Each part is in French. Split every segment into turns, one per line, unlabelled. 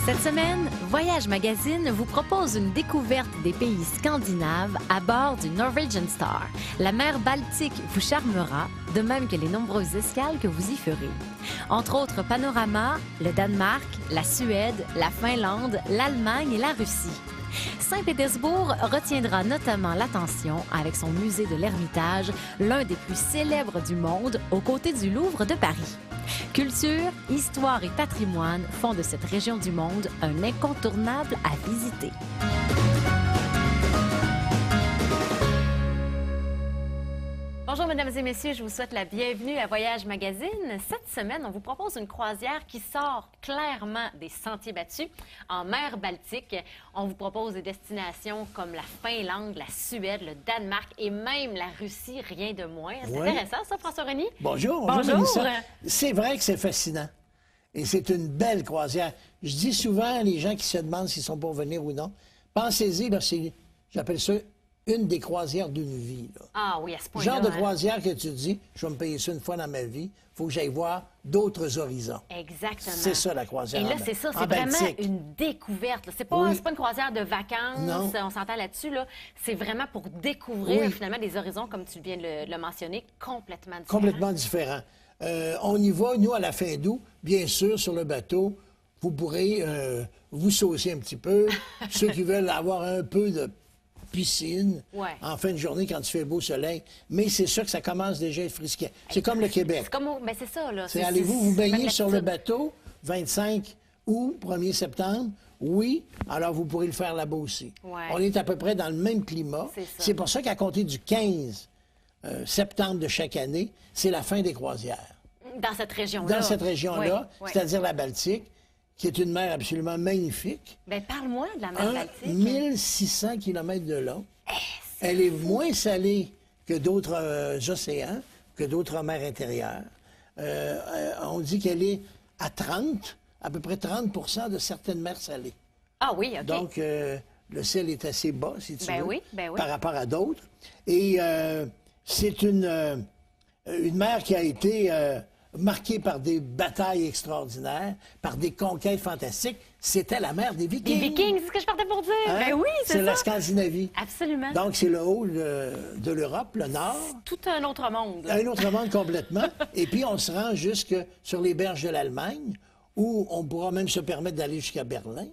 Cette semaine, Voyage Magazine vous propose une découverte des pays scandinaves à bord du Norwegian Star. La mer Baltique vous charmera, de même que les nombreuses escales que vous y ferez. Entre autres panoramas, le Danemark, la Suède, la Finlande, l'Allemagne et la Russie. Saint-Pétersbourg retiendra notamment l'attention avec son musée de l'Ermitage, l'un des plus célèbres du monde, aux côtés du Louvre de Paris. Culture, histoire et patrimoine font de cette région du monde un incontournable à visiter. Bonjour, mesdames et messieurs, je vous souhaite la bienvenue à Voyage Magazine. Cette semaine, on vous propose une croisière qui sort clairement des sentiers battus en mer Baltique. On vous propose des destinations comme la Finlande, la Suède, le Danemark et même la Russie, rien de moins. C'est intéressant, ça, François-René?
Bonjour.
Bonjour.
C'est vrai que c'est fascinant. Et c'est une belle croisière. Je dis souvent à les gens qui se demandent s'ils sont pour venir ou non, pensez-y, là, j'appelle ça une des croisières d'une vie. Là.
Ah oui, à ce point-là.
Genre de croisière que tu dis, je vais me payer ça une fois dans ma vie, il faut que j'aille voir d'autres horizons.
Exactement.
C'est ça, la croisière.
Et là, c'est ça, c'est vraiment une découverte. C'est pas une croisière de vacances,
non.
On s'entend là-dessus. Là. C'est vraiment pour découvrir finalement des horizons, comme tu viens de le mentionner, complètement différents.
Complètement différents. On y va, nous, à la fin d'août, bien sûr, sur le bateau, vous pourrez vous saucer un petit peu. Ceux qui veulent avoir un peu de piscine en fin de journée quand il fait beau soleil. Mais c'est sûr que ça commence déjà à être frisquet. C'est comme le Québec.
C'est ça, là.
Allez-vous vous baigner sur le bateau 25 août, 1er septembre? Oui, alors vous pourrez le faire là-bas aussi. On est à peu près dans le même climat. C'est pour ça qu'à compter du 15 septembre de chaque année, c'est la fin des croisières.
Dans cette région-là.
Dans cette région-là, c'est-à-dire la Baltique, qui est une mer absolument magnifique.
Bien, parle-moi de la mer Baltique.
1600 km de long. Elle est moins salée que d'autres océans, que d'autres mers intérieures. On dit qu'elle est à peu près 30 de certaines mers salées.
Ah oui, OK.
Donc, le sel est assez bas, si tu veux, par rapport à d'autres. Et c'est une mer qui a été marquée par des batailles extraordinaires, par des conquêtes fantastiques. C'était la mer des Vikings.
Des Vikings, c'est ce que je partais pour dire. Ben oui, c'est ça.
C'est la Scandinavie.
Absolument.
Donc, c'est le haut de l'Europe, le nord.
Tout un autre monde.
Un autre monde complètement. Et puis, on se rend jusque sur les berges de l'Allemagne, où on pourra même se permettre d'aller jusqu'à Berlin.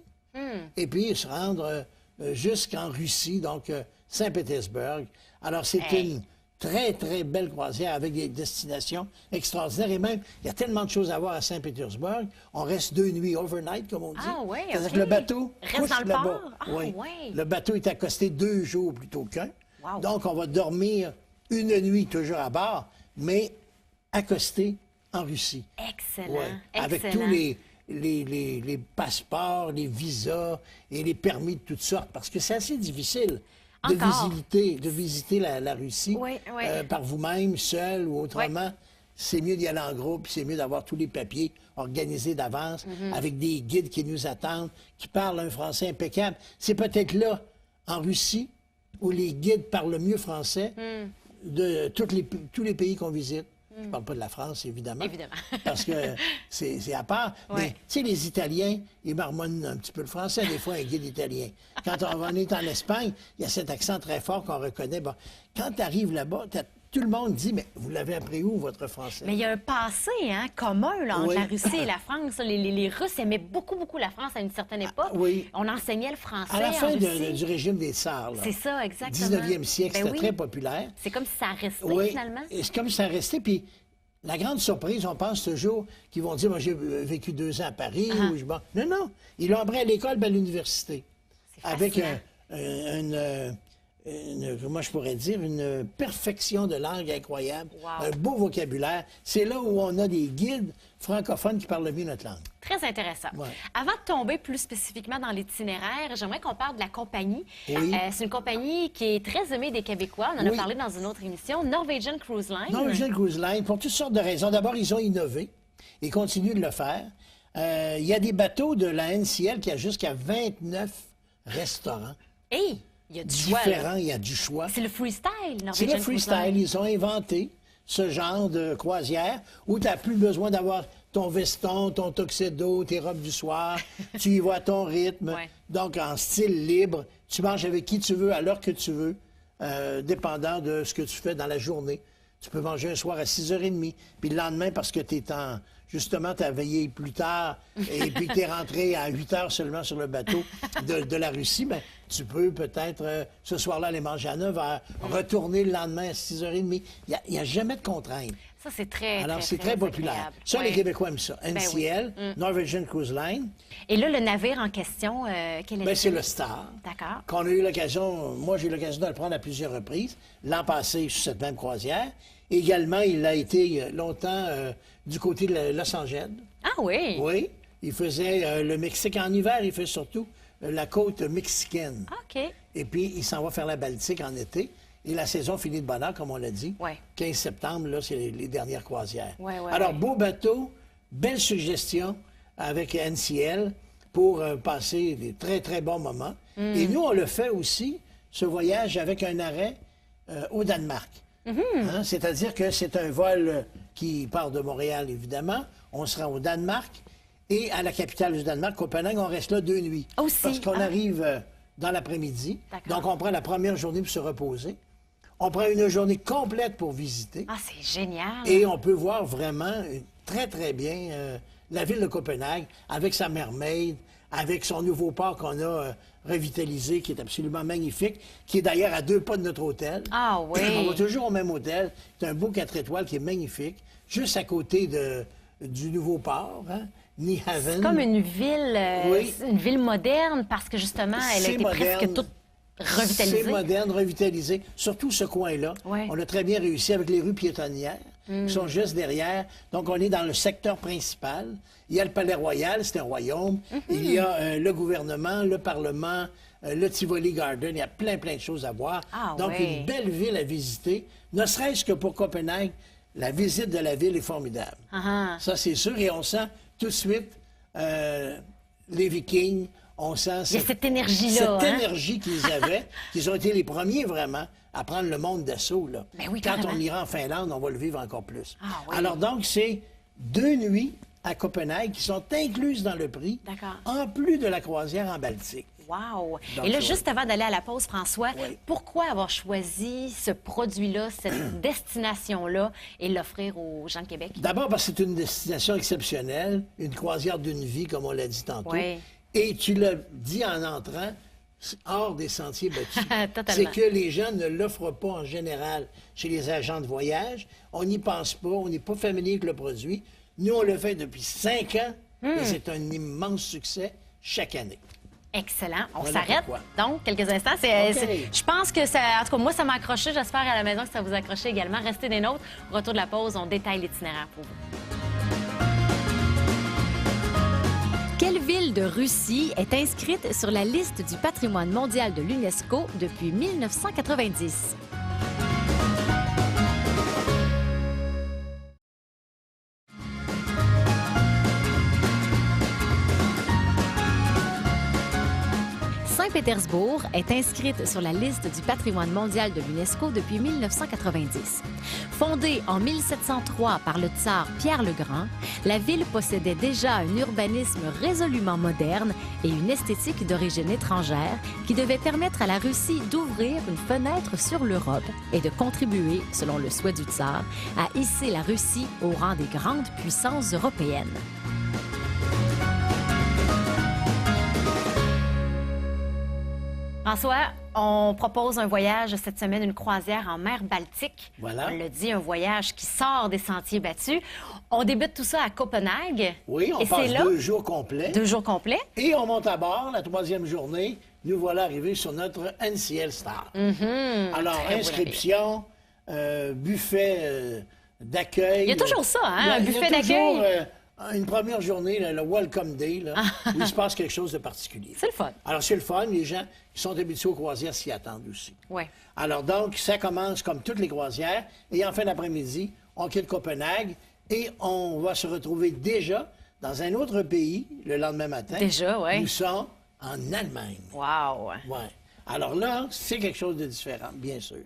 Et puis, se rendre jusqu'en Russie, donc Saint-Pétersbourg. Alors, c'est une très, très belle croisière avec des destinations extraordinaires. Et même, il y a tellement de choses à voir à Saint-Pétersbourg. On reste 2 nuits overnight, comme on dit.
Ah oui,
c'est-à-dire que le bateau
reste dans le port?
Oui. Le bateau est accosté 2 jours plutôt qu'un. Donc, on va dormir une nuit toujours à bord, mais accosté en Russie.
Excellent.
Avec tous les passeports, les visas et les permis de toutes sortes, parce que c'est assez difficile de visiter la Russie par vous-même, seul ou autrement. C'est mieux d'y aller en groupe, c'est mieux d'avoir tous les papiers organisés d'avance, avec des guides qui nous attendent, qui parlent un français impeccable. C'est peut-être là, en Russie, où les guides parlent le mieux français de tous les pays qu'on visite. Je ne parle pas de la France, évidemment. Parce que c'est à part. Mais, tu sais, les Italiens, ils marmonnent un petit peu le français, des fois, un guide italien. Quand on est en Espagne, il y a cet accent très fort qu'on reconnaît. Bon, quand tu arrives là-bas, tout le monde dit, mais vous l'avez appris où, votre français?
Mais il y a un passé commun là, entre la Russie et la France. Les Russes aimaient beaucoup, beaucoup la France à une certaine époque. On enseignait le français
à la fin
en Russie.
du régime des Tsars.
C'est ça, exactement.
19e siècle, c'était très populaire.
C'est comme si ça restait, finalement.
C'est comme si ça restait. Puis la grande surprise, on pense toujours qu'ils vont dire, moi, j'ai vécu 2 ans à Paris. Non, non. Ils l'ont appris à l'école, à l'université. Avec comment je pourrais dire, une perfection de langue incroyable, un beau vocabulaire. C'est là où on a des guides francophones qui parlent mieux notre langue.
Très intéressant. Avant de tomber plus spécifiquement dans l'itinéraire, j'aimerais qu'on parle de la compagnie. C'est une compagnie qui est très aimée des Québécois. On en a parlé dans une autre émission, Norwegian Cruise Line.
Norwegian Cruise Line, pour toutes sortes de raisons. D'abord, ils ont innové et continuent de le faire. Il y a des bateaux de la NCL qui a jusqu'à 29 restaurants.
Il y a du
différents, il y a du choix.
C'est le freestyle,
C'est le freestyle. Ils ont inventé ce genre de croisière où tu n'as plus besoin d'avoir ton veston, ton tuxedo, tes robes du soir. Tu y vas à ton rythme. Donc, en style libre. Tu manges avec qui tu veux, à l'heure que tu veux, dépendant de ce que tu fais dans la journée. Tu peux manger un soir à 6h30. Puis le lendemain, parce que justement, tu as veillé plus tard et puis tu es rentré à 8h seulement sur le bateau de la Russie, bien, tu peux peut-être ce soir-là aller manger à 9h, retourner le lendemain à 6h30. Il n'y a jamais de contraintes.
Ça, c'est très,
alors, c'est très populaire.
Agréable.
Ça, les Québécois aiment ça. NCL, Norwegian Cruise Line.
Et là, le navire en question, quel est-ce?
C'est le Star.
D'accord.
Qu'on a eu l'occasion, moi, j'ai eu l'occasion de le prendre à plusieurs reprises. L'an passé, sur cette même croisière. Également, il a été longtemps du côté de Los Angeles.
Ah oui?
Oui. Il faisait le Mexique en hiver. Il fait surtout la côte mexicaine.
OK.
Et puis, il s'en va faire la Baltique en été. Et la saison finit de bonne heure, comme on l'a dit. 15 septembre, là, c'est les dernières croisières. Alors, beau bateau, belle suggestion avec NCL pour passer des très, très bons moments. Et nous, on le fait aussi, ce voyage, avec un arrêt au Danemark. Hein? C'est-à-dire que c'est un vol qui part de Montréal, évidemment. On sera au Danemark. Et à la capitale du Danemark, Copenhague, on reste là 2 nuits.
Aussi?
Parce qu'on arrive dans l'après-midi. Donc, on prend la première journée pour se reposer. On prend une journée complète pour visiter.
Ah, c'est génial!
Et on peut voir vraiment très, très bien la ville de Copenhague avec sa mermaid, avec son nouveau port qu'on a revitalisé, qui est absolument magnifique, qui est d'ailleurs à 2 pas de notre hôtel.
Ah oui!
On va toujours au même hôtel. C'est un beau 4 étoiles qui est magnifique, juste à côté du nouveau port, hein? Nyhavn.
C'est comme une ville moderne parce que justement, elle a été presque toute revitalisée.
C'est moderne, revitalisé. Surtout ce coin-là. On a très bien réussi avec les rues piétonnières qui sont juste derrière. Donc, on est dans le secteur principal. Il y a le Palais Royal, c'est un royaume. Il y a le gouvernement, le Parlement, le Tivoli Garden. Il y a plein, plein de choses à voir. Donc, une belle ville à visiter. Ne serait-ce que pour Copenhague, la visite de la ville est formidable. Ça, c'est sûr. Et on sent tout de suite les Vikings. On sent
cette énergie-là.
Cette énergie qu'ils avaient, qu'ils ont été les premiers vraiment à prendre le monde d'assaut. Quand on ira en Finlande, on va le vivre encore plus. Alors donc, c'est 2 nuits à Copenhague qui sont incluses dans le prix, en plus de la croisière en Baltique.
Wow! Donc, et là, juste avant d'aller à la pause, François, pourquoi avoir choisi ce produit-là, cette destination-là, et l'offrir aux gens de Québec? D'abord parce que c'est une destination exceptionnelle, une croisière d'une vie, comme on l'a dit tantôt. Et tu l'as dit en entrant, hors des sentiers battus. C'est que les gens ne l'offrent pas en général chez les agents de voyage. On n'y pense pas, on n'est pas familier avec le produit. Nous, on le fait depuis 5 ans et c'est un immense succès chaque année. Excellent. On s'arrête donc quelques instants. Je pense que ça, en tout cas, moi, ça m'a accroché. J'espère à la maison que ça vous a accroché également. Restez des nôtres. Au retour de la pause, on détaille l'itinéraire pour vous. Quelle ville de Russie est inscrite sur la liste du patrimoine mondial de l'UNESCO depuis 1990? Saint-Pétersbourg est inscrite sur la liste du patrimoine mondial de l'UNESCO depuis 1990. Fondée en 1703 par le tsar Pierre le Grand, la ville possédait déjà un urbanisme résolument moderne et une esthétique d'origine étrangère qui devait permettre à la Russie d'ouvrir une fenêtre sur l'Europe et de contribuer, selon le souhait du tsar, à hisser la Russie au rang des grandes puissances européennes. François, on propose un voyage cette semaine, une croisière en mer Baltique. Voilà. On l'a dit, un voyage qui sort des sentiers battus. On débute tout ça à Copenhague. Oui, on passe 2 jours complets. 2 jours complets. Et on monte à bord la 3e journée. Nous voilà arrivés sur notre NCL Star. Alors, inscription, buffet d'accueil. Il y a toujours ça, hein, un buffet d'accueil. Une première journée, le Welcome Day, là, où il se passe quelque chose de particulier. C'est le fun. Alors, c'est le fun. Les gens qui sont habitués aux croisières s'y attendent aussi. Oui. Alors, donc, ça commence comme toutes les croisières. Et en fin d'après-midi, on quitte Copenhague et on va se retrouver déjà dans un autre pays le lendemain matin. Déjà, oui. Nous sommes en Allemagne. Wow! Oui. Alors là, c'est quelque chose de différent, bien sûr.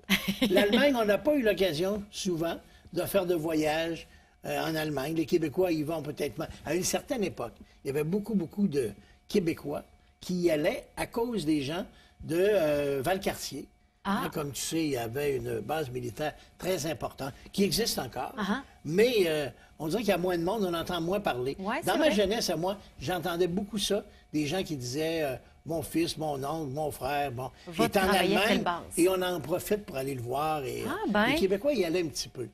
L'Allemagne, on n'a pas eu l'occasion, souvent, de faire de voyages
en Allemagne. Les Québécois y vont peut-être... À une certaine époque, il y avait beaucoup de Québécois qui y allaient à cause des gens de Valcartier. Hein, comme tu sais, il y avait une base militaire très importante, qui existe encore, mais on dirait qu'il y a moins de monde, on entend moins parler.
Ouais,
dans ma jeunesse, à moi, j'entendais beaucoup ça, des gens qui disaient mon fils, mon oncle, mon frère, bon, est en Allemagne, et on en profite pour aller le voir. Et, les Québécois y allaient un petit peu.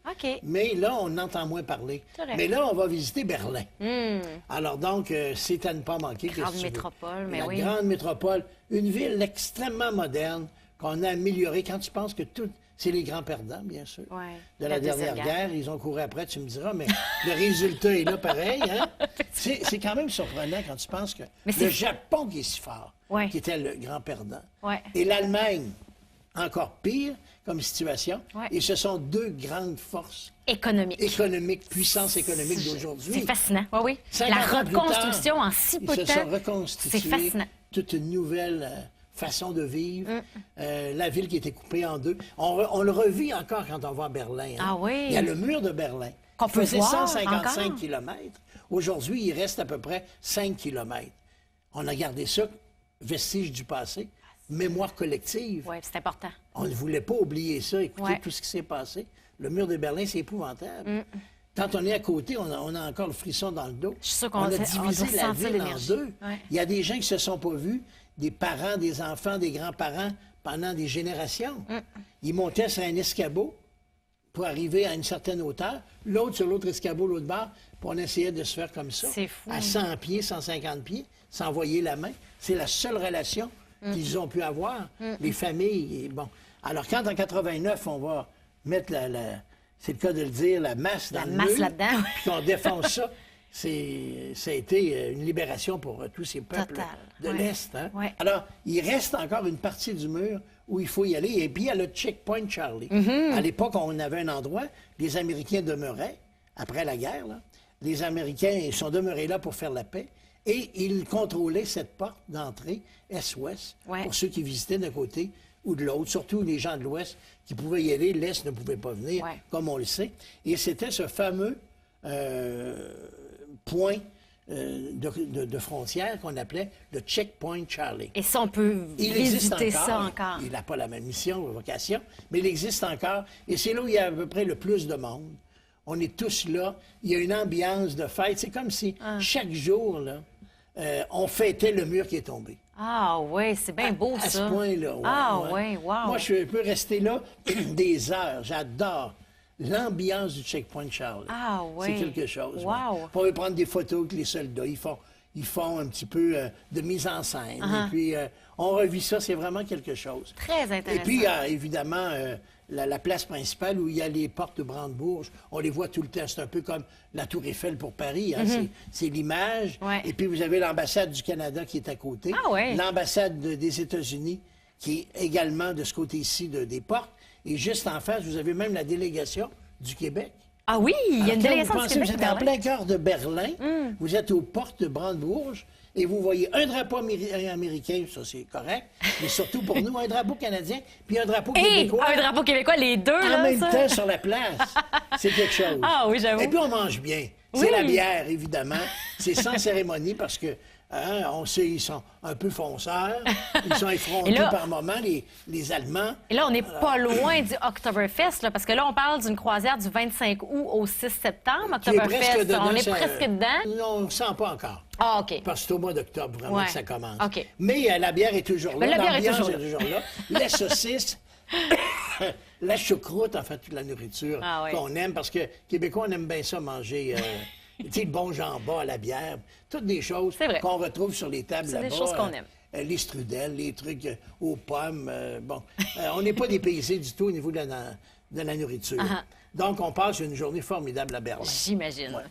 Mais là, on entend moins parler. Mais là, on va visiter Berlin. Alors donc, c'est à ne pas manquer.
Grande métropole, mais
oui. La grande métropole, une ville extrêmement moderne, qu'on a amélioré. Quand tu penses que tout... C'est les grands perdants, bien sûr, de la dernière guerre. Ils ont couru après, tu me diras, mais le résultat est là pareil. Hein? C'est quand même surprenant quand tu penses que le Japon qui est si fort, qui était le grand perdant, et l'Allemagne, encore pire comme situation, et ce sont deux grandes forces économiques, puissance économique d'aujourd'hui.
C'est fascinant, oui. La reconstruction en si peu de temps.
Ils se sont reconstitués. C'est fascinant. Toute une nouvelle... façon de vivre, la ville qui était coupée en deux. On le revit encore quand on va à Berlin. Hein? Il y a le mur de Berlin.
Qu'on peut voir
155 km. Aujourd'hui, il reste à peu près 5 km. On a gardé ça, vestige du passé, mémoire collective.
Oui, c'est important.
On ne voulait pas oublier ça, écouter tout ce qui s'est passé. Le mur de Berlin, c'est épouvantable. Quand on est à côté, on a encore le frisson dans le dos.
Je suis sûre qu'on
a divisé la ville en deux. Il y a des gens qui ne se sont pas vus, des parents, des enfants, des grands-parents, pendant des générations. Ils montaient sur un escabeau pour arriver à une certaine hauteur, l'autre sur l'autre escabeau, l'autre bord, puis on essayait de se faire comme ça, à 100 pieds, 150 pieds, s'envoyer la main. C'est la seule relation qu'ils ont pu avoir, les familles. Et bon. Alors, quand en 89, on va mettre c'est le cas de le dire, la masse dans le mur,
là-dedans,
puis qu'on défonce ça, ça a été une libération pour tous ces peuples de l'Est. Hein? Alors, il reste encore une partie du mur où il faut y aller. Et puis, il y a le Checkpoint Charlie. À l'époque, on avait un endroit, les Américains demeuraient, après la guerre, là, les Américains sont demeurés là pour faire la paix, et ils contrôlaient cette porte d'entrée est-ouest pour ceux qui visitaient d'un côté ou de l'autre, surtout les gens de l'Ouest qui pouvaient y aller, l'Est ne pouvait pas venir, comme on le sait. Et c'était ce fameux point de frontière qu'on appelait le Checkpoint Charlie.
Et ça, on peut visiter ça encore.
Il n'a pas la même mission ou vocation, mais il existe encore. Et c'est là où il y a à peu près le plus de monde. On est tous là. Il y a une ambiance de fête. C'est comme si chaque jour, là, on fêtait le mur qui est tombé.
Ah oui, c'est bien beau, ça.
À ce point-là,
oui, wow.
Moi, je peux rester là des heures. J'adore l'ambiance du Checkpoint Charlie.
Ah oui.
C'est quelque chose.
Wow.
On peut prendre des photos avec les soldats. Ils font un petit peu de mise en scène. Et puis, on revit ça. C'est vraiment quelque chose.
Très intéressant.
Et puis, il y a évidemment la place principale où il y a les portes de Brandebourg. On les voit tout le temps. C'est un peu comme la Tour Eiffel pour Paris. Hein? C'est l'image. Et puis, vous avez l'ambassade du Canada qui est à côté. L'ambassade des États-Unis qui est également de ce côté-ci des portes. Et juste en face, vous avez même la délégation du Québec.
Ah oui, il y a une délégation du Québec.
Vous êtes en plein cœur de Berlin, vous êtes aux portes de Brandebourg et vous voyez un drapeau américain, ça c'est correct, mais surtout pour nous, un drapeau canadien puis un drapeau québécois.
Un drapeau québécois, les deux, là,
en même temps sur la place. C'est quelque chose.
Ah oui, j'avoue.
Et puis on mange bien. C'est la bière, évidemment. C'est sans cérémonie parce que on sait, ils sont un peu fonceurs. Ils sont effrontés par moments, les Allemands. Et là,
on n'est pas loin du Oktoberfest, là, parce que là, on parle d'une croisière du 25 août au 6 septembre. Oktoberfest, on est presque dedans.
Non, on ne sent pas encore.
Ah, OK.
Parce que c'est au mois d'octobre, vraiment, que ça commence. Mais la bière est toujours là.
L'ambiance
est toujours là. Les saucisses, la choucroute, en fait, toute la nourriture qu'on aime. Parce que Québécois, on aime bien ça, manger... tu sais, le bon jambon à la bière, toutes des choses qu'on retrouve sur les tables là-bas.
C'est des choses qu'on aime.
Les strudels, les trucs aux pommes. On n'est pas dépaysés du tout au niveau de la nourriture. Donc, on passe une journée formidable à Berlin.
J'imagine.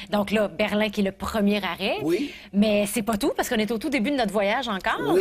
Donc là, Berlin qui est le premier arrêt.
Oui.
Mais c'est pas tout, parce qu'on est au tout début de notre voyage encore.
Oui.